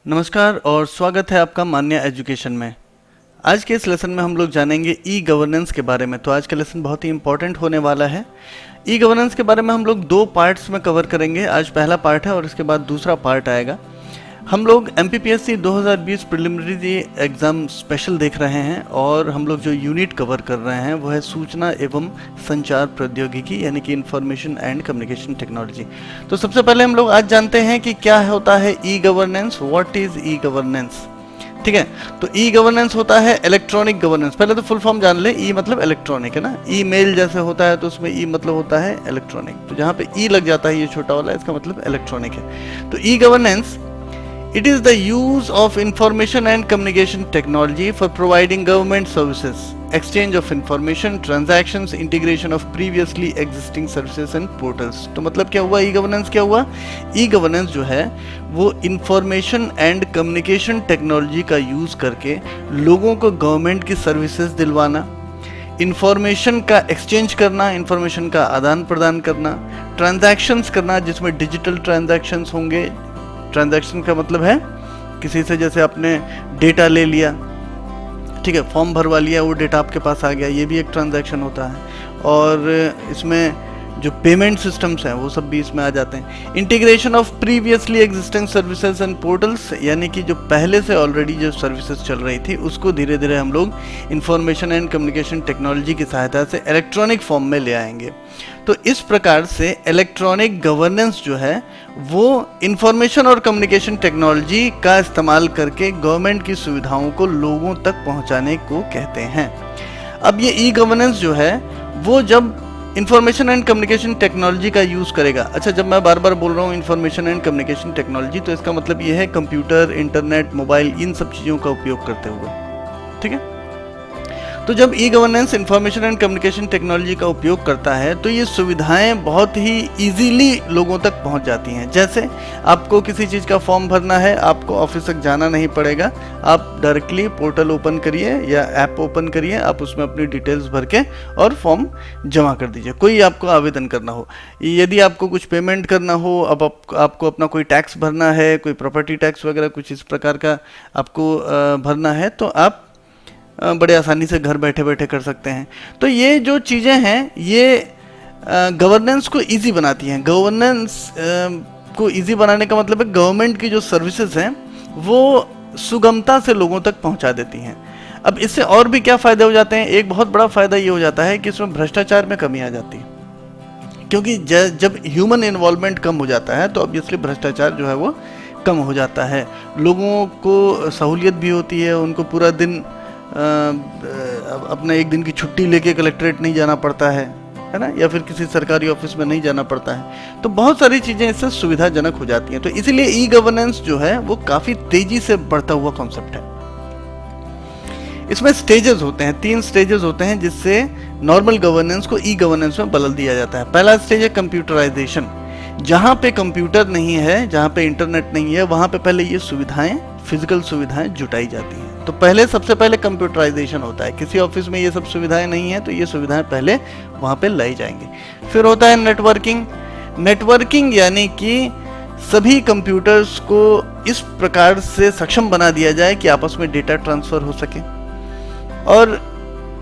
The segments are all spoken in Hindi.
नमस्कार और स्वागत है आपका मान्या एजुकेशन में। आज के इस लेसन में हम लोग जानेंगे ई गवर्नेंस के बारे में। तो आज का लेसन बहुत ही इंपॉर्टेंट होने वाला है। ई गवर्नेंस के बारे में हम लोग दो पार्ट्स में कवर करेंगे। आज पहला पार्ट है और इसके बाद दूसरा पार्ट आएगा। हम लोग MPPSC 2020 प्रिलिमिनरी एग्ज़ाम स्पेशल देख रहे हैं और हम लोग जो यूनिट कवर कर रहे हैं वो है सूचना एवं संचार प्रौद्योगिकी यानी कि इंफॉर्मेशन एंड कम्युनिकेशन टेक्नोलॉजी। तो सबसे पहले हम लोग आज जानते हैं कि क्या होता है e governance, what is e governance. ठीक है, तो ई गवर्नेंस होता है इलेक्ट्रॉनिक गवर्नेंस। पहले तो फुल फॉर्म जान ले। ई मतलब इलेक्ट्रॉनिक है ना, ईमेल जैसे होता है तो उसमें ई मतलब होता है इलेक्ट्रॉनिक। तो जहाँ पे ई लग जाता है ये छोटा वाला, इसका मतलब इलेक्ट्रॉनिक है। तो e governance it is the use of information and communication technology for providing government services, exchange of information, transactions, integration of previously existing services and portals। तो मतलब क्या हुआ, ई गवर्नेंस क्या हुआ? ई गवर्नेंस जो है वो इंफॉर्मेशन एंड कम्युनिकेशन टेक्नोलॉजी का यूज़ करके लोगों को गवर्नमेंट की सर्विसेज दिलवाना, इंफॉर्मेशन का एक्सचेंज करना, इंफॉर्मेशन का आदान प्रदान करना, ट्रांजैक्शंस करना जिसमें डिजिटल ट्रांजैक्शंस होंगे। ट्रांजैक्शन का मतलब है किसी से जैसे आपने डेटा ले लिया, ठीक है, फॉर्म भरवा लिया, वो डेटा आपके पास आ गया, ये भी एक ट्रांजैक्शन होता है। और इसमें जो पेमेंट सिस्टम्स हैं वो सब भी इसमें आ जाते हैं। Integration of previously existing services and portals, यानी कि जो पहले से ऑलरेडी जो सर्विसेज चल रही थी उसको धीरे धीरे हम लोग इंफॉर्मेशन एंड कम्युनिकेशन टेक्नोलॉजी की सहायता से इलेक्ट्रॉनिक फॉर्म में ले आएंगे। तो इस प्रकार से इलेक्ट्रॉनिक गवर्नेंस जो है वो इंफॉर्मेशन और कम्युनिकेशन टेक्नोलॉजी का इस्तेमाल करके गवर्नमेंट की सुविधाओं को लोगों तक पहुंचाने को कहते हैं। अब ये ई गवर्नेंस जो है वो जब इंफॉर्मेशन एंड कम्युनिकेशन टेक्नोलॉजी का यूज़ करेगा। अच्छा, जब मैं बार बार बोल रहा हूँ इंफॉर्मेशन एंड कम्युनिकेशन टेक्नोलॉजी तो इसका मतलब ये है कंप्यूटर, इंटरनेट, मोबाइल, इन सब चीज़ों का उपयोग करते हुए। ठीक है, तो जब e governance information and communication technology का उपयोग करता है तो ये सुविधाएं बहुत ही इजीली लोगों तक पहुंच जाती हैं। जैसे आपको किसी चीज़ का फॉर्म भरना है, आपको ऑफिस तक जाना नहीं पड़ेगा, आप डायरेक्टली पोर्टल ओपन करिए या ऐप ओपन करिए, आप उसमें अपनी डिटेल्स भर के और फॉर्म जमा कर दीजिए। कोई आपको आवेदन करना हो, यदि आपको कुछ पेमेंट करना हो, अब आपको अपना कोई टैक्स भरना है, कोई प्रॉपर्टी टैक्स वगैरह कुछ इस प्रकार का आपको भरना है तो आप बड़े आसानी से घर बैठे बैठे कर सकते हैं। तो ये जो चीज़ें हैं ये गवर्नेंस को इजी बनाती हैं। गवर्नेंस को इजी बनाने का मतलब है गवर्नमेंट की जो सर्विसेज हैं वो सुगमता से लोगों तक पहुंचा देती हैं। अब इससे और भी क्या फ़ायदे हो जाते हैं? एक बहुत बड़ा फ़ायदा ये हो जाता है कि इसमें भ्रष्टाचार में कमी आ जाती है, क्योंकि जब ह्यूमन इन्वॉल्वमेंट कम हो जाता है तो ऑब्वियसली भ्रष्टाचार जो है वो कम हो जाता है। लोगों को सहूलियत भी होती है, उनको पूरा दिन अपना एक दिन की छुट्टी लेके कलेक्ट्रेट नहीं जाना पड़ता है ना, या फिर किसी सरकारी ऑफिस में नहीं जाना पड़ता है। तो बहुत सारी चीज़ें इससे सुविधाजनक हो जाती हैं। तो इसीलिए ई गवर्नेंस जो है वो काफ़ी तेजी से बढ़ता हुआ कॉन्सेप्ट है। इसमें स्टेजेस होते हैं, 3 स्टेजेस होते हैं जिससे नॉर्मल गवर्नेंस को ई गवर्नेंस में बदल दिया जाता है। पहला स्टेज है कंप्यूटराइजेशन। जहाँ पे कंप्यूटर नहीं है, जहाँ पे इंटरनेट नहीं है, वहाँ पे पहले ये सुविधाएं, फिजिकल सुविधाएं जुटाई जाती हैं। तो पहले सबसे पहले कंप्यूटराइजेशन होता है। किसी ऑफिस में ये सब सुविधाएं नहीं है तो ये सुविधाएं पहले वहाँ पे लाई जाएंगी। फिर होता है नेटवर्किंग। नेटवर्किंग यानी कि सभी कंप्यूटर्स को इस प्रकार से सक्षम बना दिया जाए कि आपस में डेटा ट्रांसफ़र हो सके और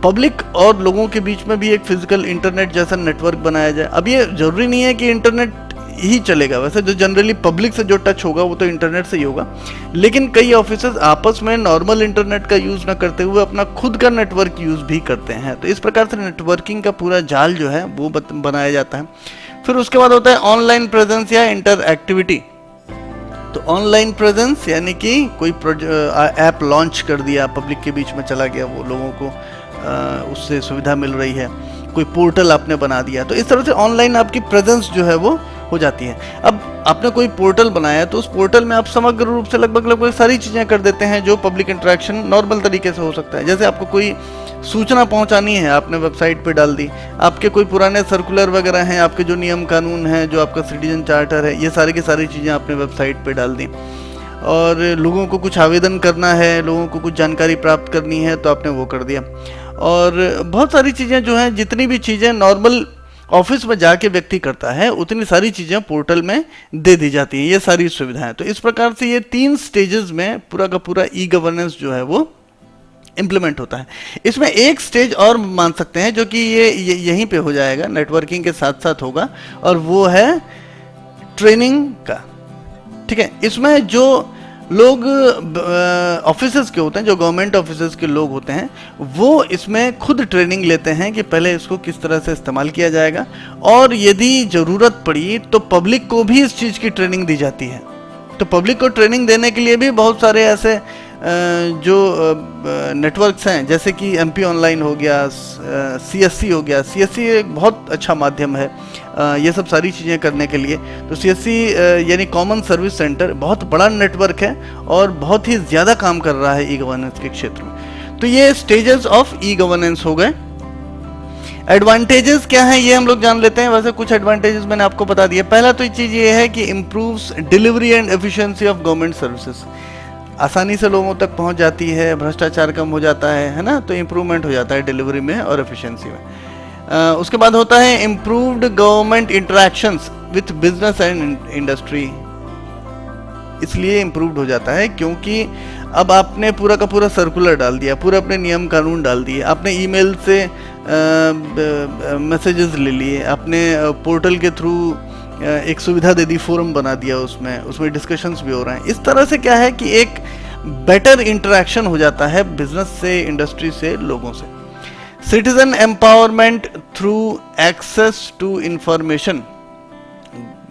पब्लिक और लोगों के बीच में भी एक फिजिकल इंटरनेट जैसा नेटवर्क बनाया जाए। अब ये जरूरी नहीं है कि इंटरनेट ही चलेगा, वैसे जो जनरली पब्लिक से जो टच होगा वो तो इंटरनेट से ही होगा, लेकिन कई ऑफिसेज आपस में नॉर्मल इंटरनेट का यूज़ ना करते हुए अपना खुद का नेटवर्क यूज़ भी करते हैं। तो इस प्रकार से नेटवर्किंग का पूरा जाल जो है वो बनाया जाता है। फिर उसके बाद होता है ऑनलाइन प्रेजेंस या इंटरएक्टिविटी। तो ऑनलाइन प्रेजेंस यानी कि कोई ऐप लॉन्च कर दिया, पब्लिक के बीच में चला गया, वो लोगों को उससे सुविधा मिल रही है, कोई पोर्टल आपने बना दिया, तो इस तरह से ऑनलाइन आपकी प्रेजेंस जो है वो हो जाती है। अब आपने कोई पोर्टल बनाया तो उस पोर्टल में आप समग्र रूप से लगभग सारी चीज़ें कर देते हैं जो पब्लिक इंटरेक्शन नॉर्मल तरीके से हो सकता है। जैसे आपको कोई सूचना पहुंचानी है, आपने वेबसाइट पे डाल दी, आपके कोई पुराने सर्कुलर वगैरह हैं, आपके जो नियम कानून हैं, जो आपका सिटीजन चार्टर है, ये सारी की सारी चीज़ें आपने वेबसाइट पे डाल दी। और लोगों को कुछ आवेदन करना है, लोगों को कुछ जानकारी प्राप्त करनी है तो आपने वो कर दिया। और बहुत सारी चीज़ें जो हैं, जितनी भी चीज़ें नॉर्मल ऑफिस में जाके व्यक्ति करता है उतनी सारी चीज़ें पोर्टल में दे दी जाती हैं, ये सारी सुविधाएं। तो इस प्रकार से ये 3 स्टेजेस में पूरा का पूरा ई गवर्नेंस जो है वो इम्प्लीमेंट होता है। इसमें एक स्टेज और मान सकते हैं जो कि ये यहीं पे हो जाएगा, नेटवर्किंग के साथ साथ होगा, और वो है ट्रेनिंग का। ठीक है, इसमें जो लोग ऑफिसर्स के होते हैं, जो गवर्नमेंट ऑफिसर्स के लोग होते हैं, वो इसमें खुद ट्रेनिंग लेते हैं कि पहले इसको किस तरह से इस्तेमाल किया जाएगा, और यदि ज़रूरत पड़ी तो पब्लिक को भी इस चीज़ की ट्रेनिंग दी जाती है। तो पब्लिक को ट्रेनिंग देने के लिए भी बहुत सारे ऐसे जो नेटवर्क्स हैं, जैसे कि एमपी ऑनलाइन हो गया, सीएससी हो गया। सीएससी एक बहुत अच्छा माध्यम है ये सब सारी चीज़ें करने के लिए। तो सीएससी यानी कॉमन सर्विस सेंटर बहुत बड़ा नेटवर्क है और बहुत ही ज़्यादा काम कर रहा है ई गवर्नेंस के क्षेत्र में। तो ये स्टेजेस ऑफ ई गवर्नेंस हो गए। एडवांटेजेस क्या हैं ये हम लोग जान लेते हैं। वैसे कुछ एडवांटेजेस मैंने आपको बता दिए। पहला तो चीज़ ये है कि improves delivery and efficiency of government services, आसानी से लोगों तक पहुंच जाती है, भ्रष्टाचार कम हो जाता है ना, तो इम्प्रूवमेंट हो जाता है डिलीवरी में और एफिशिएंसी में। उसके बाद होता है improved government interactions with business and industry, इसलिए इम्प्रूव्ड हो जाता है क्योंकि अब आपने पूरा का पूरा सर्कुलर डाल दिया, पूरे अपने नियम कानून डाल दिए, आपने ईमेल से मैसेजेस ले लिए, आपने पोर्टल के थ्रू एक सुविधा दे दी, फोरम बना दिया, उसमें डिस्कशंस भी हो रहे हैं। इस तरह से क्या है कि एक बेटर इंटरेक्शन हो जाता है बिजनेस से, इंडस्ट्री से, लोगों से। Citizen empowerment through access to information,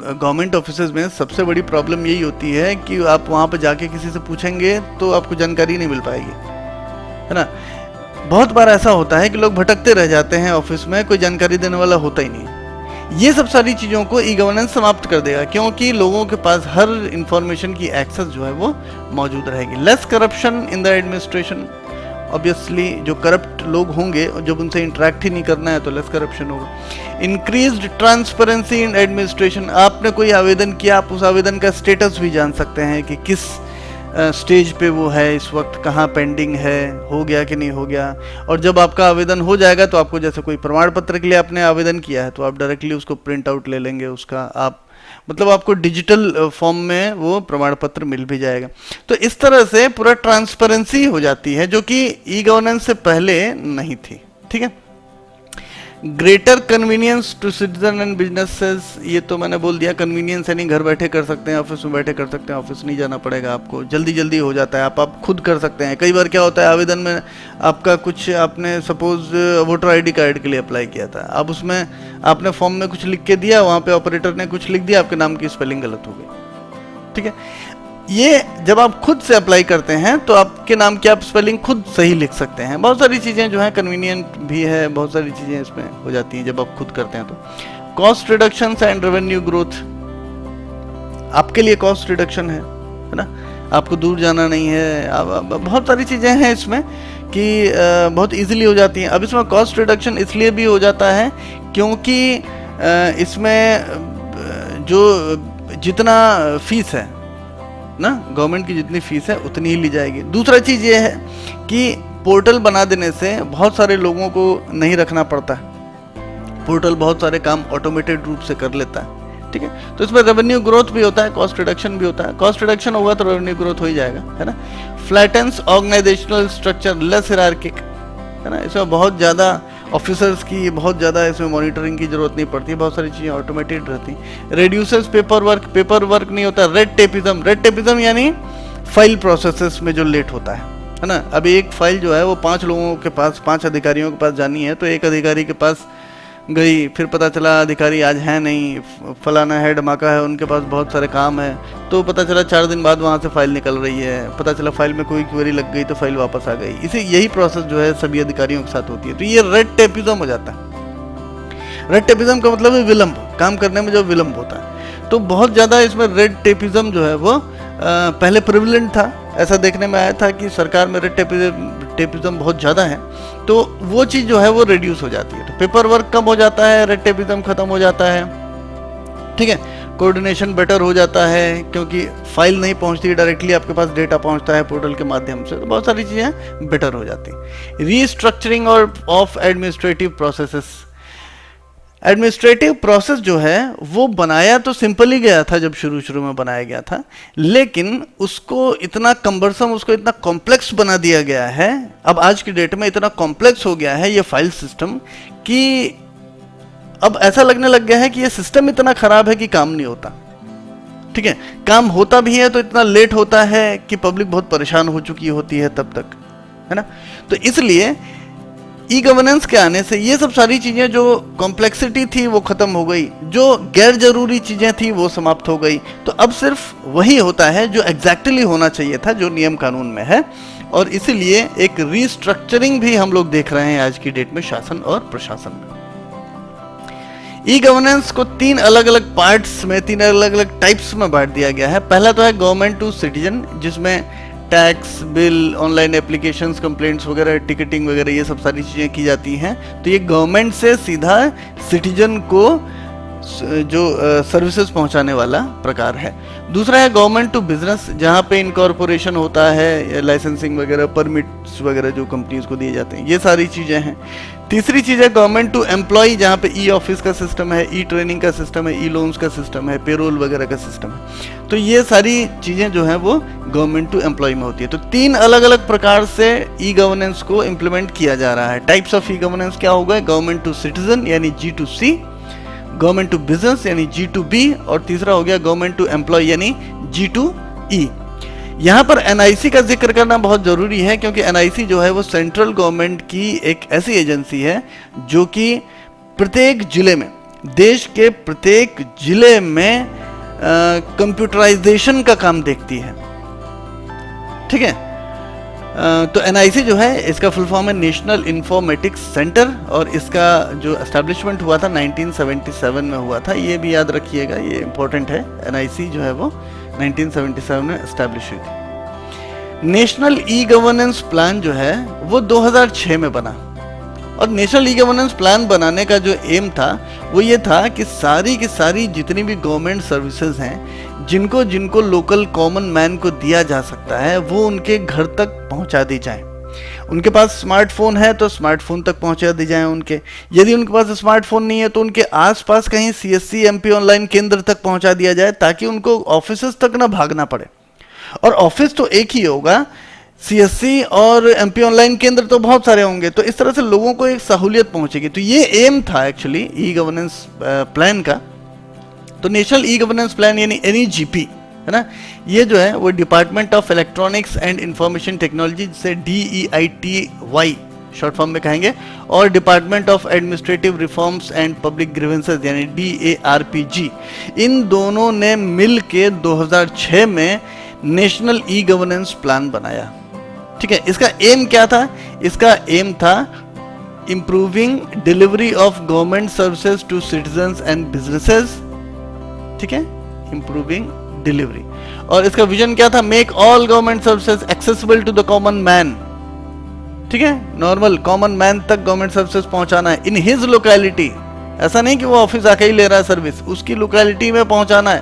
government offices में सबसे बड़ी प्रॉब्लम यही होती है कि आप वहाँ पर जाके किसी से पूछेंगे तो आपको जानकारी नहीं मिल पाएगी, है ना। बहुत बार ऐसा होता है कि लोग भटकते रह जाते हैं ऑफिस में, कोई जानकारी देने वाला होता ही नहीं। ये सब सारी चीज़ों को ई गवर्नेंस समाप्त कर देगा क्योंकि लोगों के पास हर इंफॉर्मेशन की एक्सेस जो है वो मौजूद रहेगी। Less corruption in the administration, obviously जो करप्ट लोग होंगे, जब उनसे इंटरेक्ट ही नहीं करना है तो लेस करप्शन होगा। इंक्रीज्ड ट्रांसपेरेंसी इन एडमिनिस्ट्रेशन, आपने कोई आवेदन किया, आप उस आवेदन का स्टेटस भी जान सकते हैं कि किस स्टेज पे वो है इस वक्त, कहाँ पेंडिंग है, हो गया कि नहीं हो गया। और जब आपका आवेदन हो जाएगा तो आपको, जैसे कोई प्रमाण पत्र के लिए आपने आवेदन किया है, तो आप डायरेक्टली उसको प्रिंट आउट ले लेंगे उसका, आप मतलब आपको डिजिटल फॉर्म में वो प्रमाण पत्र मिल भी जाएगा। तो इस तरह से पूरा ट्रांसपेरेंसी हो जाती है जो कि ई गवर्नेंस से पहले नहीं थी। ठीक है, greater convenience to citizen and businesses, ये तो मैंने बोल दिया। कन्वीनियंस यानी घर बैठे कर सकते हैं, ऑफिस में बैठे कर सकते हैं, ऑफिस नहीं जाना पड़ेगा आपको, जल्दी जल्दी हो जाता है, आप खुद कर सकते हैं। कई बार क्या होता है, आवेदन में आपका कुछ, आपने सपोज वोटर आईडी कार्ड के लिए अप्लाई किया था, अब उसमें आपने फॉर्म में कुछ लिख के दिया, वहाँ पे ऑपरेटर ने कुछ लिख दिया, आपके नाम की स्पेलिंग गलत हो गई। ठीक है, ये जब आप खुद से अप्लाई करते हैं तो आपके नाम की आप स्पेलिंग खुद सही लिख सकते हैं। बहुत सारी चीज़ें जो हैं कन्वीनियंट भी है, बहुत सारी चीज़ें इसमें हो जाती हैं जब आप खुद करते हैं। तो cost reduction and revenue growth, आपके लिए कॉस्ट रिडक्शन है ना, आपको दूर जाना नहीं है, बहुत सारी चीज़ें हैं इसमें कि बहुत इजीली हो जाती हैं। अब इसमें कॉस्ट रिडक्शन इसलिए भी हो जाता है क्योंकि इसमें जो जितना फीस है ना, गवर्नमेंट की जितनी फीस है उतनी ही ली जाएगी। दूसरा चीज़ ये है कि पोर्टल बना देने से बहुत सारे लोगों को नहीं रखना पड़ता है, पोर्टल बहुत सारे काम ऑटोमेटेड रूप से कर लेता है। ठीक है, तो इसमें रेवेन्यू ग्रोथ भी होता है, कॉस्ट रिडक्शन भी होता है। कॉस्ट रिडक्शन होगा तो रेवेन्यू ग्रोथ हो ही जाएगा, है ना। फ्लैटेंस ऑर्गेनाइजेशनल स्ट्रक्चर, लेस हियरार्किक, है ना। इसमें बहुत ज़्यादा ऑफिसर्स की, बहुत ज़्यादा इसमें मॉनिटरिंग की जरूरत नहीं पड़ती, बहुत सारी चीज़ें ऑटोमेटेड रहती। रेड्यूसेस पेपर वर्क नहीं होता। रेड टेपिज्म यानी फाइल प्रोसेसेस में जो लेट होता है ना। अभी एक फाइल जो है वो 5 लोगों के पास, 5 अधिकारियों के पास जानी है, तो एक अधिकारी के पास गई, फिर पता चला अधिकारी आज है नहीं, फलाना है, धमाका है, उनके पास बहुत सारे काम है, तो पता चला 4 दिन बाद वहाँ से फाइल निकल रही है, पता चला फाइल में कोई क्वेरी लग गई तो फाइल वापस आ गई। इसे यही प्रोसेस जो है सभी अधिकारियों के साथ होती है। तो ये रेड टेपिज्म हो जाता है। रेड टेपिज्म का मतलब है विलम्ब, काम करने में जो विलम्ब होता है। तो बहुत ज़्यादा इसमें रेड टेपिज्म जो है वो पहले प्रिविलेंट था, ऐसा देखने में आया था कि सरकार में रेड टेपिज्म बहुत ज़्यादा है, तो वो चीज़ जो है वो रिड्यूस हो जाती है। तो पेपर वर्क कम हो जाता है, रेड टेपिज्म खत्म हो जाता है। ठीक है, कोऑर्डिनेशन बेटर हो जाता है क्योंकि फाइल नहीं पहुंचती, डायरेक्टली आपके पास डेटा पहुंचता है पोर्टल के माध्यम से, तो बहुत सारी चीज़ें बेटर हो जाती हैं। रीस्ट्रक्चरिंग और of administrative processes, administrative process जो है वो बनाया तो सिंपल ही गया था जब शुरू शुरू में बनाया गया था, लेकिन उसको इतना कम्बरसम, उसको इतना कॉम्प्लेक्स बना दिया गया है, अब आज की डेट में इतना कॉम्प्लेक्स हो गया है ये फाइल सिस्टम कि अब ऐसा लगने लग गया है कि ये सिस्टम इतना खराब है कि काम नहीं होता। ठीक है, काम होता भी है तो इतना लेट होता है कि पब्लिक बहुत परेशान हो चुकी होती है तब तक, है ना। तो इसलिए ई गवर्नेंस के आने से ये सब सारी चीजें, जो कॉम्प्लेक्सिटी थी वो खत्म हो गई, जो गैर जरूरी चीजें थी वो समाप्त हो गई। तो अब सिर्फ वही होता है जो एग्जैक्टली होना चाहिए था, जो नियम कानून में है। और इसीलिए एक रीस्ट्रक्चरिंग भी हम लोग देख रहे हैं आज की डेट में शासन और प्रशासन में। ई गवर्नेंस को 3 अलग अलग पार्ट्स में, 3 अलग अलग टाइप्स में बांट दिया गया है। पहला तो है गवर्नमेंट टू सिटीजन, जिसमें tax, bill, online applications, complaints वगैरह, टिकटिंग वगैरह ये सब सारी चीज़ें की जाती हैं। तो ये गवर्नमेंट से सीधा सिटीजन को जो सर्विसेज पहुंचाने वाला प्रकार है। दूसरा है गवर्नमेंट टू बिजनेस, जहाँ पे इनकॉर्पोरेशन होता है, लाइसेंसिंग वगैरह, परमिट्स वगैरह जो कंपनीज को दिए जाते हैं, ये सारी चीज़ें हैं। तीसरी चीज़ है गवर्नमेंट टू एम्प्लॉय, जहाँ पे ई ऑफिस का सिस्टम है, ई ट्रेनिंग का सिस्टम है, ई लोन्स का सिस्टम है, पेरोल वगैरह का सिस्टम है। तो ये सारी चीज़ें जो हैं वो गवर्नमेंट टू एम्प्लॉय में होती है। तो 3 अलग अलग प्रकार से ई गवर्नेंस को इम्प्लीमेंट किया जा रहा है। टाइप्स ऑफ ई गवर्नेंस क्या हो गए? गवर्नमेंट टू सिटीजन यानी G2C, गवर्नमेंट टू बिजनेस यानी G2B, और तीसरा हो गया गवर्नमेंट टू एम्प्लॉय यानी G2E। यहाँ पर NIC का जिक्र करना बहुत ज़रूरी है, क्योंकि NIC जो है वो सेंट्रल गवर्नमेंट की एक ऐसी एजेंसी है जो कि प्रत्येक जिले में, देश के प्रत्येक जिले में कंप्यूटराइजेशन का काम देखती है। ठीक है, तो NIC जो है इसका फुल फॉर्म है नेशनल इंफॉर्मेटिक्स सेंटर, और इसका जो एस्टेब्लिशमेंट हुआ था 1977 में हुआ था। ये भी याद रखिएगा, ये इंपॉर्टेंट है। NIC जो है वो 1977 में एस्टैब्लिश हुई थी। नेशनल ई गवर्नेंस प्लान जो है वो 2006 में बना, और नेशनल ई गवर्नेंस प्लान बनाने का जो एम था वो ये था कि सारी की सारी जितनी भी गवर्नमेंट सर्विसेज हैं, जिनको जिनको लोकल कॉमन मैन को दिया जा सकता है, वो उनके घर तक पहुंचा दी जाए। उनके पास स्मार्टफोन है तो स्मार्टफोन तक पहुंचा दी जाए उनके, यदि उनके पास स्मार्टफोन नहीं है तो उनके आसपास कहीं CSC MP ऑनलाइन केंद्र तक पहुंचा दिया जाए, ताकि उनको ऑफिसेस तक ना भागना पड़े। और ऑफिस तो एक ही होगा, CSC और MP ऑनलाइन केंद्र तो बहुत सारे होंगे, तो इस तरह से लोगों को एक सहूलियत पहुंचेगी। तो ये एम था एक्चुअली ई गवर्नेंस प्लान का। तो नेशनल ई गवर्नेंस प्लान यानी NEGP है ना, ये जो है वो department of electronics and information technology, जिसे DEITY शॉर्ट फॉर्म में कहेंगे, और department of administrative reforms and public grievances यानी DARPG, इन दोनों ने मिल के 2006 में नेशनल ई गवर्नेंस प्लान बनाया। ठीक है, इसका एम क्या था? इसका एम था improving delivery of government services to citizens and businesses. ठीक है, इम्प्रूविंग डिलीवरी। और इसका विजन क्या था? Make all government services accessible to the common man. ठीक है, नॉर्मल कॉमन मैन तक गवर्नमेंट सर्विसेज पहुंचाना है इन हिज लोकेलिटी। ऐसा नहीं कि वो ऑफिस आके ही ले रहा है सर्विस, उसकी लोकेलिटी में पहुंचाना है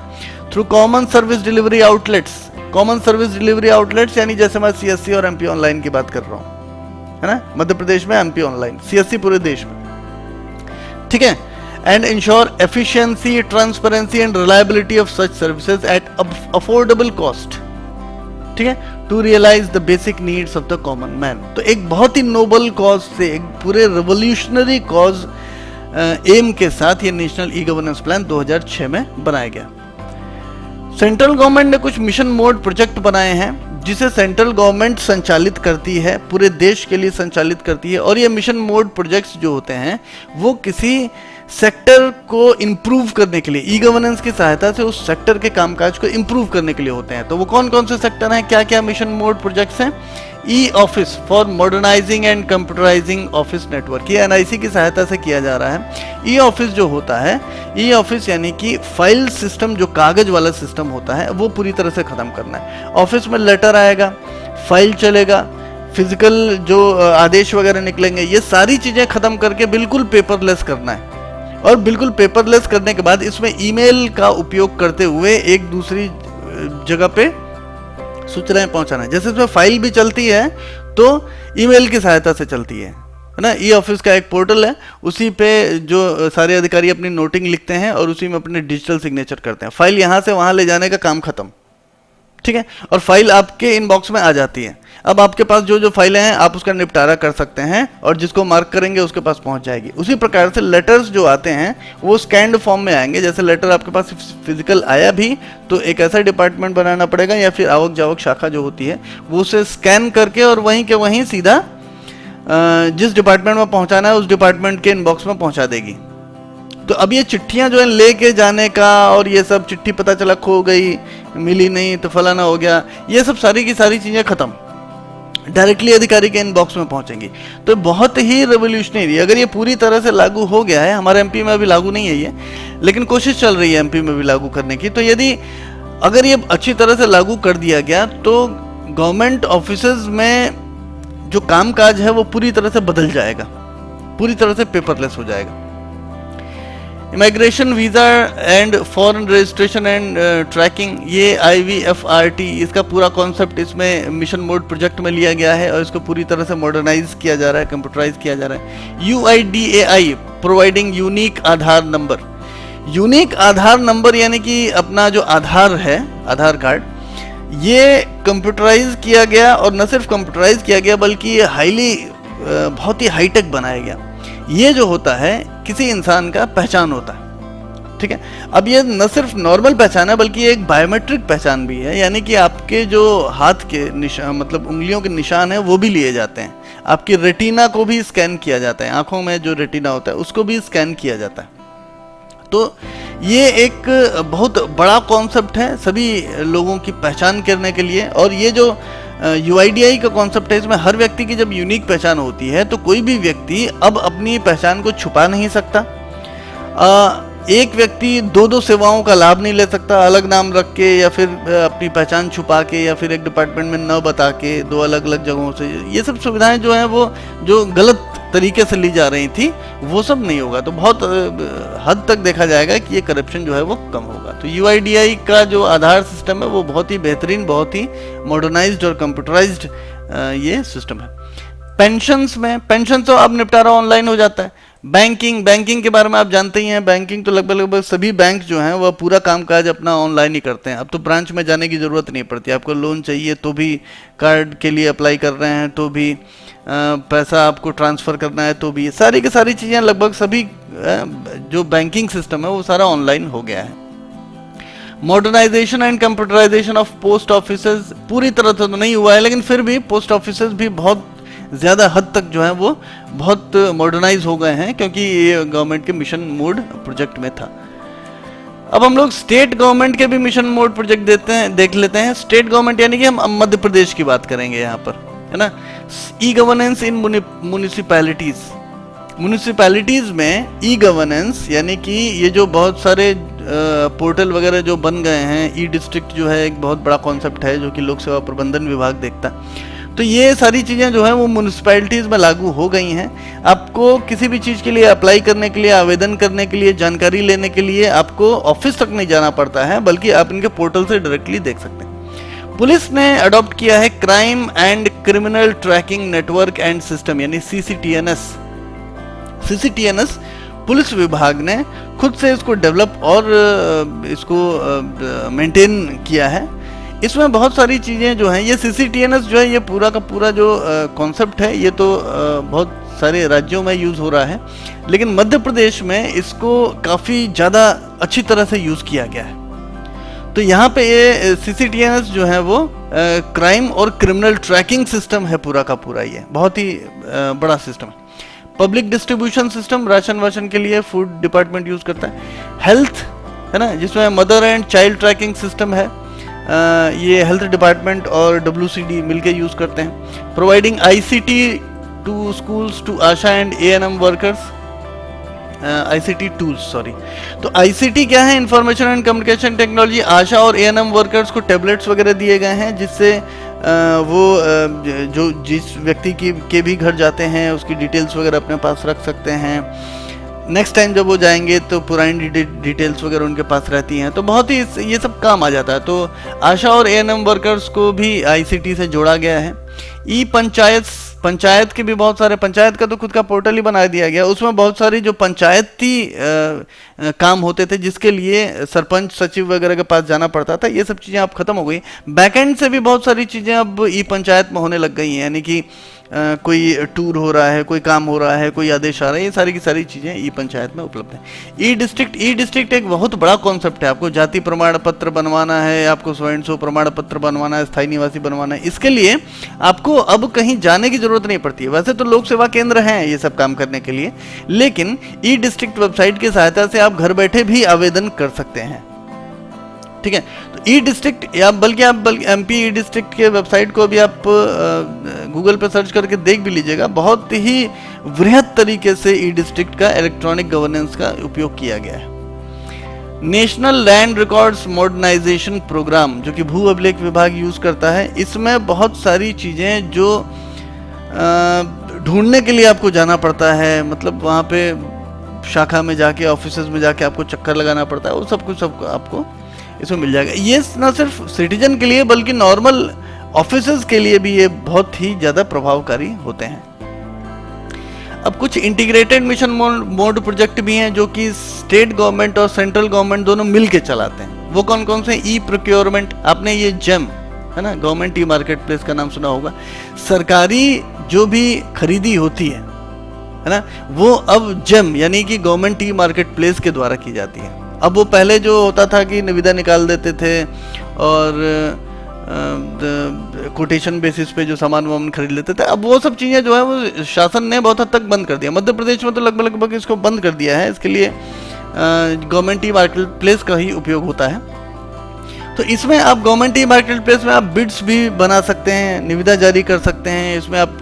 through common service delivery outlets. Common service delivery outlets यानी जैसे मैं CSC और MP ऑनलाइन की बात कर रहा हूं, है ना, मध्य प्रदेश में MP ऑनलाइन, CSC पूरे देश में। ठीक है, and ensure efficiency, transparency and reliability of such services at affordable cost. ठीक है, to realize the basic needs of the common man. तो एक बहुत ही नोबल कॉज से, एक पूरे रेवोल्यूशनरी कॉज एम के साथ ये नेशनल ई गवर्नेंस प्लान 2006 में बनाया गया। सेंट्रल गवर्नमेंट ने कुछ मिशन मोड प्रोजेक्ट बनाए हैं, जिसे सेंट्रल गवर्नमेंट संचालित करती है, पूरे देश के लिए संचालित करती है। और ये मिशन मोड प्रोजेक्ट्स जो होते हैं वो किसी सेक्टर को इम्प्रूव करने के लिए, ई गवर्नेंस की सहायता से उस सेक्टर के कामकाज को इम्प्रूव करने के लिए होते हैं। तो वो कौन कौन से सेक्टर हैं, क्या क्या मिशन मोड प्रोजेक्ट्स हैं? E office for modernising and computerising office network, ये NIC की सहायता से किया जा रहा है। ई ऑफिस जो होता है, ई ऑफिस यानी कि फाइल सिस्टम, जो कागज वाला सिस्टम होता है, वो पूरी तरह से खत्म करना है। ऑफिस में लेटर आएगा, फाइल चलेगा, फिजिकल जो आदेश वगैरह निकलेंगे, ये सारी चीजें खत्म करके बिल्कुल पेपरलेस करना है। और बिल्कुल पेपरलेस करने के बाद इसमें ईमेल का उपयोग करते हुए एक दूसरी जगह पे सूचनाएं पहुंचाना है। जैसे इसमें फाइल भी चलती है तो ईमेल की सहायता से चलती है है ना। ई ऑफिस का एक पोर्टल है, उसी पे जो सारे अधिकारी अपनी नोटिंग लिखते हैं और उसी में अपने डिजिटल सिग्नेचर करते हैं। फाइल यहाँ से वहाँ ले जाने का काम खत्म, ठीक है, और फाइल आपके इनबॉक्स में आ जाती है। अब आपके पास जो जो फाइलें हैं आप उसका निपटारा कर सकते हैं और जिसको मार्क करेंगे उसके पास पहुंच जाएगी। उसी प्रकार से लेटर्स जो आते हैं वो स्कैन्ड फॉर्म में आएंगे। जैसे लेटर आपके पास फिजिकल आया भी तो एक ऐसा डिपार्टमेंट बनाना पड़ेगा या फिर आवक जावक शाखा जो होती है वो उसे स्कैन करके और वहीं के वहीं सीधा जिस डिपार्टमेंट में पहुंचाना है उस डिपार्टमेंट के इनबॉक्स में पहुंचा देगी। तो अब ये चिट्ठियां जो है लेके जाने का और ये सब, चिट्ठी पता चला खो गई, मिली नहीं तो फलाना हो गया, ये सब सारी की सारी चीजें खत्म, डायरेक्टली अधिकारी के इनबॉक्स में पहुंचेंगी। तो बहुत ही रेवोल्यूशनरी, अगर ये पूरी तरह से लागू हो गया है, हमारे एमपी में अभी लागू नहीं है ये, लेकिन कोशिश चल रही है एमपी में भी लागू करने की। तो यदि अगर ये अच्छी तरह से लागू कर दिया गया तो गवर्नमेंट ऑफिसेज में जो कामकाज है वो पूरी तरह से बदल जाएगा, पूरी तरह से पेपरलेस हो जाएगा। Immigration visa and foreign registration and tracking, ये IVFRT, इसका पूरा कॉन्सेप्ट इसमें मिशन मोड प्रोजेक्ट में लिया गया है और इसको पूरी तरह से मॉडर्नाइज किया जा रहा है, कंप्यूटराइज किया जा रहा है। UIDAI प्रोवाइडिंग यूनिक आधार नंबर, यूनिक आधार नंबर यानी कि अपना जो आधार है, आधार कार्ड, ये कंप्यूटराइज किया गया और न सिर्फ कंप्यूटराइज किया गया बल्कि ये बहुत ही हाईटेक बनाया गया। ये जो होता है किसी इंसान का पहचान होता है, ठीक है। अब ये न सिर्फ नॉर्मल पहचान है बल्कि एक बायोमेट्रिक पहचान भी है, यानी कि आपके जो हाथ के निशान, मतलब उंगलियों के निशान है वो भी लिए जाते हैं। आपकी रेटिना को भी स्कैन किया जाता है, आंखों में जो रेटिना होता है उसको भी स्कैन किया जाता है। तो ये एक बहुत बड़ा कॉन्सेप्ट है सभी लोगों की पहचान करने के लिए। और ये जो UIDAI का कॉन्सेप्ट है, इसमें हर व्यक्ति की जब यूनिक पहचान होती है तो कोई भी व्यक्ति अब अपनी पहचान को छुपा नहीं सकता। एक व्यक्ति दो सेवाओं का लाभ नहीं ले सकता, अलग नाम रख के या फिर अपनी पहचान छुपा के या फिर एक डिपार्टमेंट में न बता के दो अलग अलग जगहों से। ये सब सुविधाएं जो हैं वो जो गलत तरीके से ली जा रही थी वो सब नहीं होगा। तो बहुत हद तक देखा जाएगा कि ये करप्शन जो है वो कम होगा। तो UIDAI का जो आधार सिस्टम है वो बहुत ही बेहतरीन, बहुत ही मॉडर्नाइज्ड और कंप्यूटराइज्ड ये सिस्टम है। पेंशन्स में, पेंशन तो अब निपटारा ऑनलाइन हो जाता है। बैंकिंग के बारे में आप जानते ही हैं, बैंकिंग तो लगभग सभी बैंक जो हैं वह पूरा कामकाज अपना ऑनलाइन ही करते हैं। अब तो ब्रांच में जाने की ज़रूरत नहीं पड़ती। आपको लोन चाहिए तो भी, कार्ड के लिए अप्लाई कर रहे हैं तो भी, पैसा आपको ट्रांसफ़र करना है तो भी, सारी की सारी चीज़ें लगभग सभी जो बैंकिंग सिस्टम है वो सारा ऑनलाइन हो गया है। Modernisation and computerisation of post offices पूरी तरह से तो नहीं हुआ है, लेकिन फिर भी पोस्ट ऑफिसेज भी बहुत ज़्यादा हद तक जो है वो बहुत मॉडर्नाइज हो गए हैं, क्योंकि ये गवर्नमेंट के मिशन मोड प्रोजेक्ट में था। अब हम लोग स्टेट गवर्नमेंट के भी मिशन मोड प्रोजेक्ट देख लेते हैं। स्टेट गवर्नमेंट यानी कि हम मध्य प्रदेश की बात करेंगे यहाँ पर, है ना। ई गवर्नेंस इन म्युनिसिपैलिटीज, म्युनिसिपैलिटीज में ई गवर्नेंस यानी कि ये जो बहुत सारे पोर्टल वगैरह जो बन गए हैं, ई डिस्ट्रिक्ट जो है एक बहुत बड़ा कॉन्सेप्ट है जो कि लोक सेवा प्रबंधन विभाग देखता है। तो ये सारी चीज़ें जो है वो म्युनिसिपैलिटीज़ में लागू हो गई हैं। आपको किसी भी चीज़ के लिए अप्लाई करने के लिए, आवेदन करने के लिए, जानकारी लेने के लिए आपको ऑफिस तक नहीं जाना पड़ता है, बल्कि आप इनके पोर्टल से डायरेक्टली देख सकते हैं। पुलिस ने अडॉप्ट किया है crime and criminal tracking network and system यानी CCTNS। CCTNS पुलिस विभाग ने खुद से इसको डेवलप और इसको मेंटेन किया है। इसमें बहुत सारी चीज़ें जो हैं, ये CCTNS जो है ये पूरा का पूरा जो कॉन्सेप्ट है ये तो बहुत सारे राज्यों में यूज़ हो रहा है, लेकिन मध्य प्रदेश में इसको काफ़ी ज़्यादा अच्छी तरह से यूज़ किया गया है। तो यहाँ पे ये CCTNS जो है वो क्राइम और क्रिमिनल ट्रैकिंग सिस्टम है पूरा का पूरा, ये बहुत ही बड़ा सिस्टम है। पब्लिक डिस्ट्रीब्यूशन सिस्टम, राशन वाशन के लिए फूड डिपार्टमेंट यूज़ करता है। हेल्थ है ना, जिसमें mother and child tracking system है, ये हेल्थ डिपार्टमेंट और WCD मिलके यूज़ करते हैं। Providing ICT to schools to ASHA and ANM workers, ICT tools sorry. तो ICT क्या है, information and communication technology. ASHA और ANM वर्कर्स को टैबलेट्स वगैरह दिए गए हैं जिससे वो जो जिस व्यक्ति के भी घर जाते हैं उसकी डिटेल्स वगैरह अपने पास रख सकते हैं। नेक्स्ट टाइम जब वो जाएंगे तो पुरानी डिटेल्स वगैरह उनके पास रहती हैं, तो बहुत ही ये सब काम आ जाता है। तो आशा और ANM वर्कर्स को भी ICT से जोड़ा गया है। ई पंचायत पंचायत के भी बहुत सारे, पंचायत का तो खुद का पोर्टल ही बना दिया गया, उसमें बहुत सारी जो पंचायती काम होते थे जिसके लिए सरपंच सचिव वगैरह के पास जाना पड़ता था, ये सब चीज़ें अब खत्म हो गई। बैकएंड से भी बहुत सारी चीज़ें अब ई पंचायत में होने लग गई हैं, यानी कि कोई टूर हो रहा है, कोई काम हो रहा है, कोई आदेश आ रहा है, ये सारी की सारी चीज़ें ई पंचायत में उपलब्ध है। ई डिस्ट्रिक्ट एक बहुत बड़ा कॉन्सेप्ट है। आपको जाति प्रमाण पत्र बनवाना है, आपको स्वयं सो प्रमाण पत्र बनवाना है, स्थायी निवासी बनवाना है, इसके लिए आपको अब कहीं जाने की जरूरत नहीं पड़ती है। वैसे तो लोक सेवा केंद्र हैं ये सब काम करने के लिए, लेकिन ई डिस्ट्रिक्ट वेबसाइट की सहायता से आप घर बैठे भी आवेदन कर सकते हैं। ठीक है, तो ई डिस्ट्रिक्ट या बल्कि आप एमपी ई डिस्ट्रिक्ट के वेबसाइट को भी आप गूगल पे सर्च करके देख भी लीजिएगा। बहुत ही वृहद तरीके से ई डिस्ट्रिक्ट का इलेक्ट्रॉनिक गवर्नेंस का उपयोग किया गया है। National land records modernisation programme जो कि भू अभिलेख विभाग यूज करता है, इसमें बहुत सारी चीजें जो ढूंढने के लिए आपको जाना पड़ता है, मतलब वहाँ पे शाखा में जाके, ऑफिसेज में जाके आपको चक्कर लगाना पड़ता है, वो सब कुछ आपको इसमें मिल जाएगा। ये ना सिर्फ सिटीजन के लिए बल्कि नॉर्मल ऑफिसर्स के लिए भी ये बहुत ही ज़्यादा प्रभावकारी होते हैं। अब कुछ इंटीग्रेटेड मिशन मोड प्रोजेक्ट भी हैं जो कि स्टेट गवर्नमेंट और सेंट्रल गवर्नमेंट दोनों मिल के चलाते हैं। वो कौन कौन से? ई प्रोक्योरमेंट, आपने ये जेम है ना, गवर्नमेंट ई मार्केट प्लेस का नाम सुना होगा। सरकारी जो भी खरीदी होती है ना, वो अब जेम यानी कि गवर्नमेंट ई मार्केट प्लेस के द्वारा की जाती है। अब वो पहले जो होता था कि निविदा निकाल देते थे और कोटेशन बेसिस पे जो सामान वामान खरीद लेते थे, अब वो सब चीज़ें जो है वो शासन ने बहुत हद तक बंद कर दिया। मध्य प्रदेश में तो लगभग इसको बंद कर दिया है। इसके लिए गवर्नमेंट ई मार्केट प्लेस का ही उपयोग होता है। तो इसमें आप गवर्नमेंट ई मार्केट प्लेस में आप बिड्स भी बना सकते हैं, निविदा जारी कर सकते हैं। इसमें आप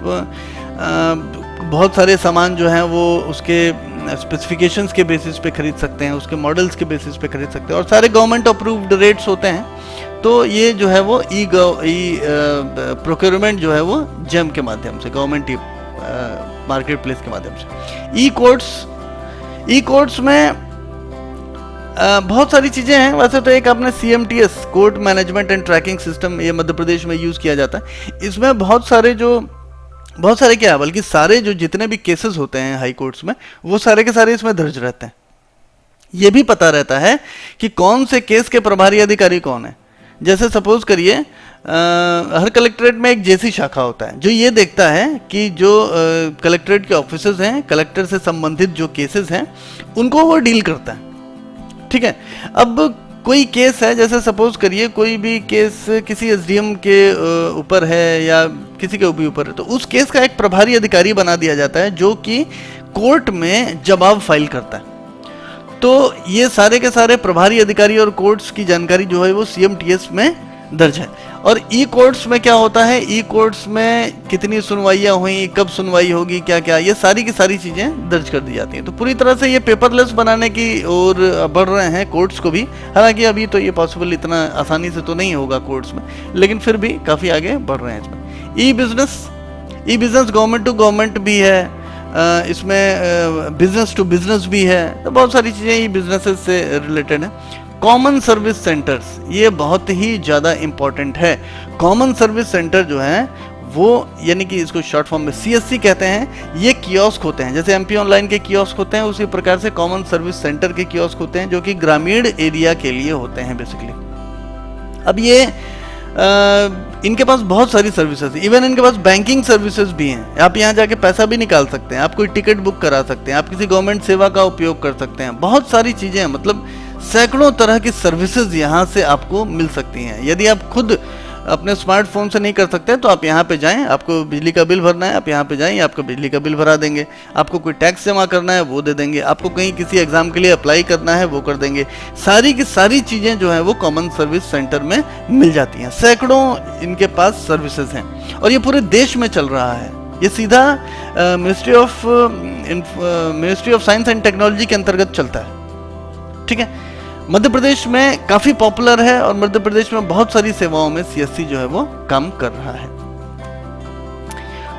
बहुत सारे सामान जो हैं वो उसके स्पेसिफिकेशंस के बेसिस पे खरीद सकते हैं, उसके मॉडल्स के बेसिस पे खरीद सकते हैं, और सारे गवर्नमेंट अप्रूव्ड रेट्स होते हैं। तो ये जो है वो ई प्रोक्योरमेंट जो है वो जेम के माध्यम से, गवर्नमेंट ई मार्केट प्लेस के माध्यम से। ई कोर्ट्स में बहुत सारी चीज़ें हैं। वैसे तो एक आपने CMTS court management and tracking system, ये मध्य प्रदेश में यूज़ किया जाता है। इसमें बहुत सारे क्या, बल्कि सारे जो जितने भी केसेस होते हैं हाई कोर्ट्स में, वो सारे के सारे इसमें दर्ज रहते हैं। ये भी पता रहता है कि कौन से केस के प्रभारी अधिकारी कौन है। जैसे सपोज करिए हर कलेक्ट्रेट में एक जेसी शाखा होता है जो ये देखता है कि जो कलेक्ट्रेट के ऑफिसर्स हैं, कलेक्टर से संबंधित जो केसेस हैं, उनको वो डील करता है। ठीक है, अब कोई केस है, जैसे सपोज करिए कोई भी केस किसी SDM के ऊपर है या किसी के भी ऊपर है, तो उस केस का एक प्रभारी अधिकारी बना दिया जाता है जो कि कोर्ट में जवाब फाइल करता है। तो ये सारे के सारे प्रभारी अधिकारी और कोर्ट्स की जानकारी जो है वो CMTS में दर्ज है। और ई कोर्ट्स में क्या होता है, ई कोर्ट्स में कितनी सुनवाइयाँ हुई, कब सुनवाई होगी, क्या क्या, ये सारी की सारी चीज़ें दर्ज कर दी जाती हैं। तो पूरी तरह से ये पेपरलेस बनाने की ओर बढ़ रहे हैं कोर्ट्स को भी। हालांकि अभी तो ये पॉसिबल इतना आसानी से तो नहीं होगा कोर्ट्स में, लेकिन फिर भी काफ़ी आगे बढ़ रहे हैं इसमें। ई बिजनेस गवर्नमेंट टू गवर्नमेंट भी है, इसमें बिजनेस टू बिजनेस भी है। तो बहुत सारी चीज़ें ई बिजनेसेस से रिलेटेड है। कॉमन सर्विस सेंटर्स, ये बहुत ही ज़्यादा इम्पॉर्टेंट है। कॉमन सर्विस सेंटर जो है वो, यानी कि इसको शॉर्ट फॉर्म में CSC कहते हैं। ये कियोस्क होते हैं, जैसे MP ऑनलाइन के कियोस्क होते हैं, उसी प्रकार से कॉमन सर्विस सेंटर के कियोस्क होते हैं जो कि ग्रामीण एरिया के लिए होते हैं बेसिकली। अब ये इनके पास बहुत सारी सर्विसेज, इवन इनके पास बैंकिंग सर्विसेज भी हैं। आप यहाँ जाके पैसा भी निकाल सकते हैं, आप कोई टिकट बुक करा सकते हैं, आप किसी गवर्नमेंट सेवा का उपयोग कर सकते हैं। बहुत सारी चीज़ें, मतलब सैकड़ों तरह की सर्विसेज यहाँ से आपको मिल सकती हैं। यदि आप खुद अपने स्मार्टफोन से नहीं कर सकते तो आप यहाँ पे जाएं, आपको बिजली का बिल भरना है, आप यहाँ पे जाएं, आपका बिजली का बिल भरा देंगे। आपको कोई टैक्स जमा करना है वो दे देंगे, आपको कहीं किसी एग्जाम के लिए अप्लाई करना है वो कर देंगे। सारी की सारी चीज़ें जो हैं वो कॉमन सर्विस सेंटर में मिल जाती हैं। सैकड़ों इनके पास सर्विसेज हैं और ये पूरे देश में चल रहा है। ये सीधा ministry of science and technology के अंतर्गत चलता है। ठीक है, मध्य प्रदेश में काफ़ी पॉपुलर है और मध्य प्रदेश में बहुत सारी सेवाओं में CSC जो है वो काम कर रहा है।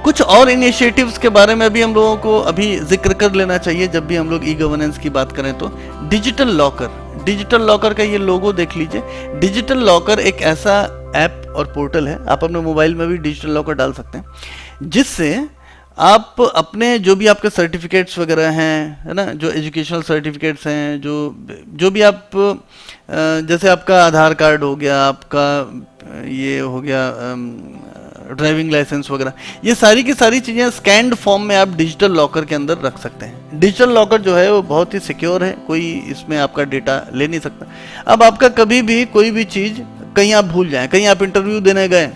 कुछ और इनिशिएटिव्स के बारे में भी हम लोगों को अभी जिक्र कर लेना चाहिए जब भी हम लोग ई गवर्नेंस की बात करें तो। डिजिटल लॉकर का ये लोगो देख लीजिए। डिजिटल लॉकर एक ऐसा ऐप और पोर्टल है, आप अपने मोबाइल में भी डिजिटल लॉकर डाल सकते हैं। जिससे आप अपने जो भी आपके सर्टिफिकेट्स वगैरह हैं, है ना, जो एजुकेशनल सर्टिफिकेट्स हैं, जो भी आप जैसे आपका आधार कार्ड हो गया, आपका ये हो गया ड्राइविंग लाइसेंस वगैरह, ये सारी की सारी चीज़ें स्कैन्ड फॉर्म में आप डिजिटल लॉकर के अंदर रख सकते हैं। डिजिटल लॉकर जो है वो बहुत ही सिक्योर है, कोई इसमें आपका डेटा ले नहीं सकता। अब आपका कभी भी कोई भी चीज़ कहीं आप भूल जाएं, कहीं आप इंटरव्यू देने गए,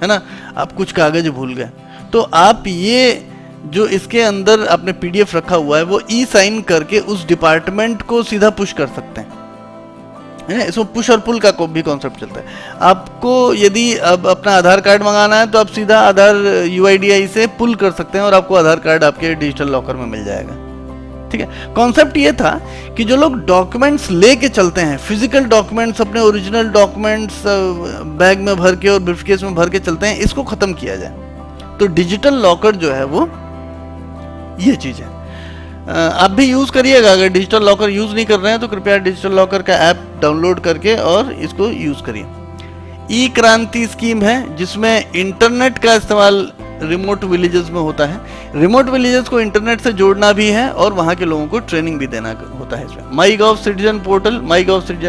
है ना, आप कुछ कागज भूल गए, तो आप ये जो इसके अंदर आपने पीडीएफ रखा हुआ है वो ई साइन करके उस डिपार्टमेंट को सीधा पुश कर सकते हैं, है ना। इसमें पुश और पुल का भी कॉन्सेप्ट चलता है। आपको यदि अब अपना आधार कार्ड मंगाना है तो आप सीधा आधार यूआईडीआई से पुल कर सकते हैं और आपको आधार कार्ड आपके डिजिटल लॉकर में मिल जाएगा, ठीक है। कॉन्सेप्ट ये था कि जो लोग डॉक्यूमेंट्स लेके चलते हैं, फिजिकल डॉक्यूमेंट्स, अपने ओरिजिनल डॉक्यूमेंट्स बैग में भर के और ब्रीफकेस में भर के चलते हैं, इसको खत्म किया जाए। तो डिजिटल लॉकर जो है वो ये चीज़ है। आप भी यूज़ करिएगा। अगर डिजिटल लॉकर यूज़ नहीं कर रहे हैं तो कृपया डिजिटल लॉकर का ऐप डाउनलोड करके और इसको यूज़ करिए। ई क्रांति स्कीम है जिसमें इंटरनेट का इस्तेमाल रिमोट विलेजेस में होता है। रिमोट विलेजेस को इंटरनेट से जोड़ना भी है और वहाँ के लोगों को ट्रेनिंग भी देना होता है इसमें। माई गॉव सिटीजन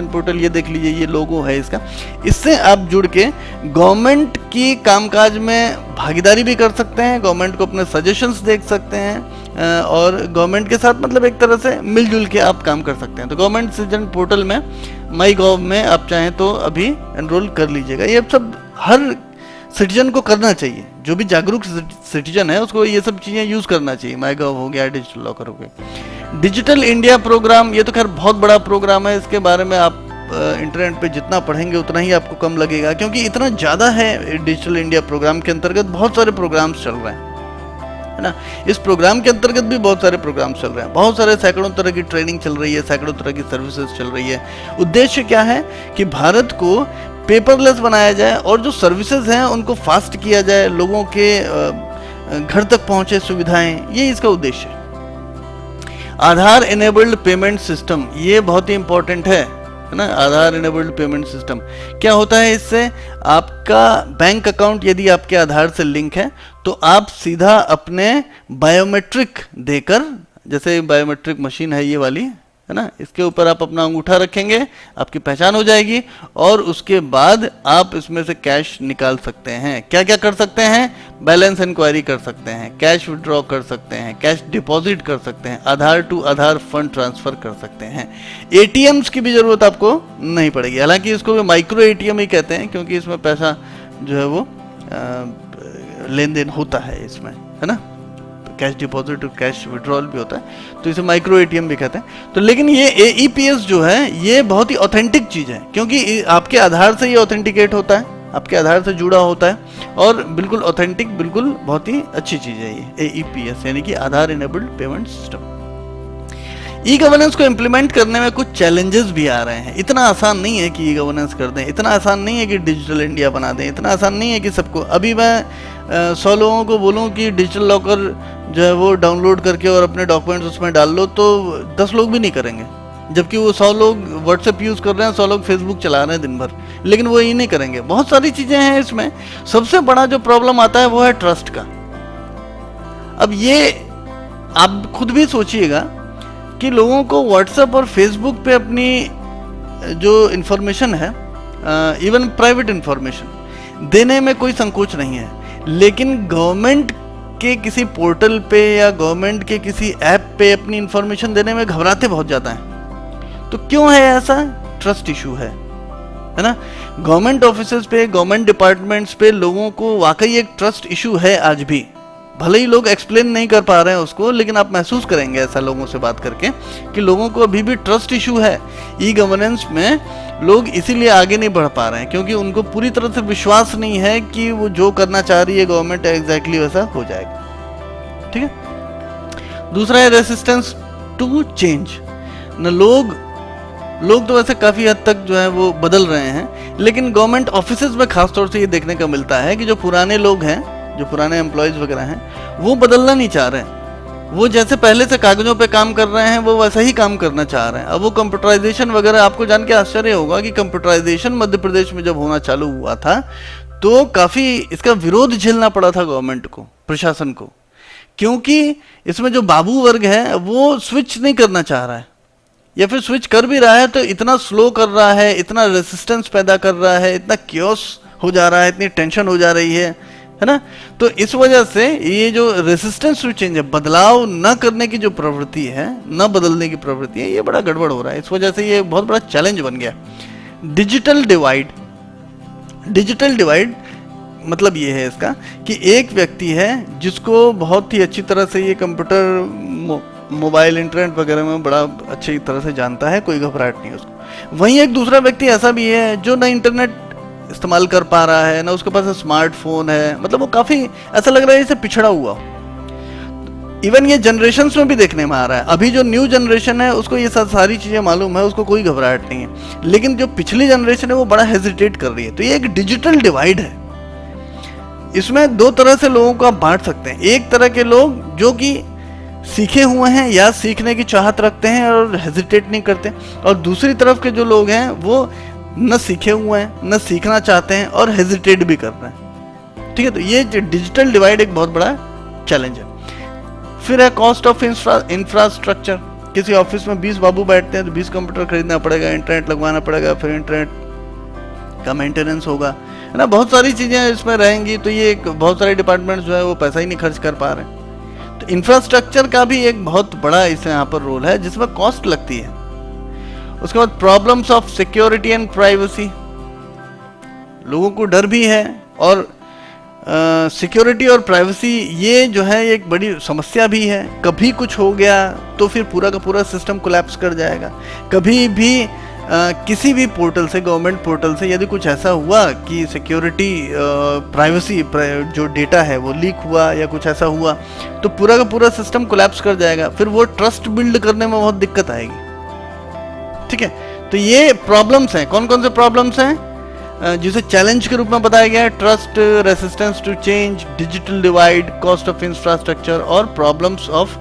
पोर्टल, ये देख लीजिए, ये लोगो है इसका। इससे आप जुड़ के गवर्नमेंट की कामकाज में भागीदारी भी कर सकते हैं, गवर्नमेंट को अपने सजेशंस देख सकते हैं और गवर्नमेंट के साथ मतलब एक तरह से मिलजुल के आप काम कर सकते हैं। तो गवर्नमेंट सिटीजन पोर्टल में, माई गॉव में आप चाहें तो अभी एनरोल कर लीजिएगा। ये सब हर सिटीजन को करना चाहिए, जो भी जागरूक सिटीजन है उसको ये सब चीज़ें यूज़ करना चाहिए। माई गॉव हो गया, डिजिटल लॉकर हो गया। डिजिटल इंडिया प्रोग्राम, ये तो खैर बहुत बड़ा प्रोग्राम है, इसके बारे में आप इंटरनेट पे जितना पढ़ेंगे उतना ही आपको कम लगेगा, क्योंकि इतना ज़्यादा है। डिजिटल इंडिया प्रोग्राम के अंतर्गत बहुत सारे प्रोग्राम्स चल रहे हैं, है ना। इस प्रोग्राम के अंतर्गत भी बहुत सारे प्रोग्राम चल रहे हैं, बहुत सारे सैकड़ों तरह की ट्रेनिंग चल रही है, सैकड़ों तरह की सर्विसेज चल रही है। उद्देश्य क्या है कि भारत को पेपरलेस बनाया जाए और जो सर्विसेज हैं उनको फास्ट किया जाए, लोगों के घर तक पहुंचे सुविधाएं, ये इसका उद्देश्य है। आधार इनेबल्ड पेमेंट सिस्टम, ये बहुत ही इंपॉर्टेंट है ना। आधार इनेबल्ड पेमेंट सिस्टम क्या होता है? इससे आपका बैंक अकाउंट यदि आपके आधार से लिंक है तो आप सीधा अपने बायोमेट्रिक देकर, जैसे बायोमेट्रिक मशीन है ये वाली, है ना, इसके ऊपर आप अपना अंगूठा रखेंगे, आपकी पहचान हो जाएगी और उसके बाद आप इसमें से कैश निकाल सकते हैं। क्या क्या कर सकते हैं? बैलेंस इंक्वायरी कर सकते हैं, कैश विड्रॉ कर सकते हैं, कैश डिपॉजिट कर सकते हैं, आधार टू आधार फंड ट्रांसफर कर सकते हैं। एटीएम्स की भी जरूरत आपको नहीं पड़ेगी, हालांकि इसको भी माइक्रो एटीएम ही कहते हैं क्योंकि इसमें पैसा जो है वो लेन देन होता है इसमें, है ना, कैश डिपॉजिट और कैश विड्रॉल भी होता है, तो इसे माइक्रो एटीएम भी कहते हैं। तो लेकिन ये एईपीएस जो है ये बहुत ही ऑथेंटिक चीज़ है, क्योंकि आपके आधार से ये ऑथेंटिकेट होता है, आपके आधार से जुड़ा होता है और बिल्कुल ऑथेंटिक, बिल्कुल बहुत ही अच्छी चीज़ है ये एईपीएस, यानी कि Aadhaar enabled payment system. E governance को इम्प्लीमेंट करने में कुछ चैलेंजेस भी आ रहे हैं। इतना आसान नहीं है कि ई गवर्नेंस कर दें, इतना आसान नहीं है कि डिजिटल इंडिया बना दें, इतना आसान नहीं है कि सबको। अभी मैं 100 लोगों को बोलूं कि डिजिटल लॉकर जो है वो डाउनलोड करके और अपने डॉक्यूमेंट्स उसमें डाल लो तो 10 लोग भी नहीं करेंगे, जबकि वो 100 लोग व्हाट्सएप यूज़ कर रहे हैं, 100 लोग फेसबुक चला रहे हैं दिन भर, लेकिन वो ये नहीं करेंगे। बहुत सारी चीज़ें हैं इसमें। सबसे बड़ा जो प्रॉब्लम आता है वो है ट्रस्ट का। अब ये आप खुद भी सोचिएगा कि लोगों को व्हाट्सएप और फेसबुक पे अपनी जो इन्फॉर्मेशन है, इवन प्राइवेट इन्फॉर्मेशन देने में कोई संकोच नहीं है, लेकिन गवर्नमेंट के किसी पोर्टल पे या गवर्नमेंट के किसी ऐप पे अपनी इन्फॉर्मेशन देने में घबराते बहुत ज़्यादा हैं। तो क्यों है ऐसा? ट्रस्ट इशू है ना। गवर्नमेंट ऑफिसेज पे, गवर्नमेंट डिपार्टमेंट्स पे लोगों को वाकई एक ट्रस्ट इशू है आज भी। भले ही लोग एक्सप्लेन नहीं कर पा रहे हैं उसको, लेकिन आप महसूस करेंगे ऐसा लोगों से बात करके कि लोगों को अभी भी ट्रस्ट इशू है। ई गवर्नेंस में लोग इसीलिए आगे नहीं बढ़ पा रहे हैं क्योंकि उनको पूरी तरह से विश्वास नहीं है कि वो जो करना चाह रही है गवर्नमेंट एग्जैक्टली वैसा हो जाएगा। ठीक है। दूसरा है रेसिस्टेंस टू चेंज न। लोग तो वैसे काफ़ी हद तक जो है वो बदल रहे हैं, लेकिन गवर्नमेंट ऑफिसेज में खासतौर से ये देखने का मिलता है कि जो पुराने लोग हैं, जो पुराने एम्प्लॉयज़ वगैरह हैं, वो बदलना नहीं चाह रहे हैं। वो जैसे पहले से कागजों पे काम कर रहे हैं वो वैसा ही काम करना चाह रहे हैं। अब वो कंप्यूटराइजेशन वगैरह, आपको जान के आश्चर्य होगा कि कंप्यूटराइजेशन मध्य प्रदेश में जब होना चालू हुआ था तो काफ़ी इसका विरोध झेलना पड़ा था गवर्नमेंट को, प्रशासन को, क्योंकि इसमें जो बाबू वर्ग है वो स्विच नहीं करना चाह रहा है, या फिर स्विच कर भी रहा है तो इतना स्लो कर रहा है, इतना रेसिस्टेंस पैदा कर रहा है, इतना क्योस हो जा रहा है, इतनी टेंशन हो जा रही है ना। तो इस वजह से ये जो रेसिस्टेंस टू चेंज है, बदलाव न करने की जो प्रवृत्ति है, न बदलने की प्रवृत्ति है, ये बड़ा गड़बड़ हो रहा है। इस वजह से ये बहुत बड़ा चैलेंज बन गया। डिजिटल डिवाइड, डिजिटल डिवाइड मतलब ये है इसका कि एक व्यक्ति है जिसको बहुत ही अच्छी तरह से ये कंप्यूटर, मोबाइल, इंटरनेट वगैरह में बड़ा अच्छी तरह से जानता है, कोई घबराहट नहीं उसको। वहीं एक दूसरा व्यक्ति ऐसा भी है जो ना इंटरनेट इस्तेमाल कर पा रहा है, ना उसके पास स्मार्टफोन है, मतलब वो काफ़ी ऐसा लग रहा है जैसे पिछड़ा हुआ। इवन ये जनरेशन्स में भी देखने में आ रहा है। अभी जो न्यू जनरेशन है उसको ये सारी चीज़ें मालूम है, उसको कोई घबराहट नहीं है, लेकिन जो पिछली जनरेशन है वो बड़ा हेजिटेट कर रही है। तो ये एक डिजिटल डिवाइड है। इसमें दो तरह से लोगों को आप बांट सकते हैं। एक तरह के लोग जो कि सीखे हुए हैं या सीखने की चाहत रखते हैं और हेजिटेट नहीं करते, और दूसरी तरफ के जो लोग हैं वो न सीखे हुए हैं, न सीखना चाहते हैं और हेजिटेट भी कर रहे हैं। ठीक है, तो ये डिजिटल डिवाइड एक बहुत बड़ा चैलेंज है। फिर है कॉस्ट ऑफ इंफ्रास्ट्रक्चर। किसी ऑफिस में 20 बाबू बैठते हैं तो 20 कंप्यूटर खरीदना पड़ेगा, इंटरनेट लगवाना पड़ेगा, फिर इंटरनेट का मेंटेनेंस होगा, है ना, बहुत सारी चीज़ें इसमें रहेंगी। तो ये बहुत सारे डिपार्टमेंट्स जो है वो पैसा ही नहीं खर्च कर पा रहे हैं। तो इंफ्रास्ट्रक्चर का भी एक बहुत बड़ा इससे यहाँ पर रोल है जिसमें कॉस्ट लगती है। उसके बाद problems of security and privacy, लोगों को डर भी है, और सिक्योरिटी और प्राइवेसी ये जो है एक बड़ी समस्या भी है। कभी कुछ हो गया तो फिर पूरा का पूरा सिस्टम कोलैप्स कर जाएगा। कभी भी किसी भी पोर्टल से, गवर्नमेंट पोर्टल से यदि कुछ ऐसा हुआ कि सिक्योरिटी, प्राइवेसी, जो डेटा है वो लीक हुआ या कुछ ऐसा हुआ तो पूरा का पूरा सिस्टम कोलैप्स कर जाएगा। फिर वो ट्रस्ट बिल्ड करने में बहुत दिक्कत आएगी। ठीक है, तो ये प्रॉब्लम्स हैं। कौन कौन से प्रॉब्लम्स हैं जिसे चैलेंज के रूप में बताया गया है? Trust, resistance to change, digital divide, cost of infrastructure और problems of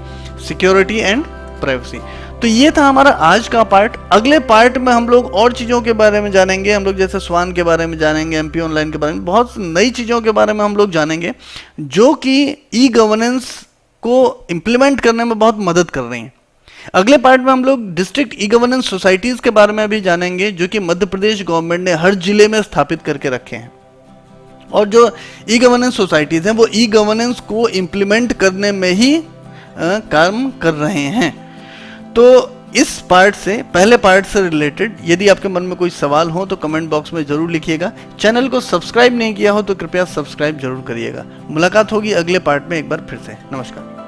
security and privacy. तो ये था हमारा आज का पार्ट। अगले पार्ट में हम लोग और चीज़ों के बारे में जानेंगे। हम लोग जैसे स्वान के बारे में जानेंगे, एमपी ऑनलाइन के बारे में, बहुत नई चीज़ों के बारे में हम लोग जानेंगे जो कि ई गवर्नेंस को इम्प्लीमेंट करने में बहुत मदद कर रही हैं। अगले पार्ट में हम लोग डिस्ट्रिक्ट ई गवर्नेंस सोसाइटीज के बारे में भी जानेंगे जो कि मध्य प्रदेश गवर्नमेंट ने हर जिले में स्थापित करके रखे हैं। और जो ई गवर्नेंस सोसाइटीज हैं वो ई गवर्नेंस को इम्प्लीमेंट करने में ही काम कर रहे हैं। तो इस पार्ट से, पहले पार्ट से रिलेटेड यदि आपके मन में कोई सवाल हो तो कमेंट बॉक्स में जरूर लिखिएगा। चैनल को सब्सक्राइब नहीं किया हो तो कृपया सब्सक्राइब जरूर करिएगा। मुलाकात होगी अगले पार्ट में एक बार फिर से। नमस्कार।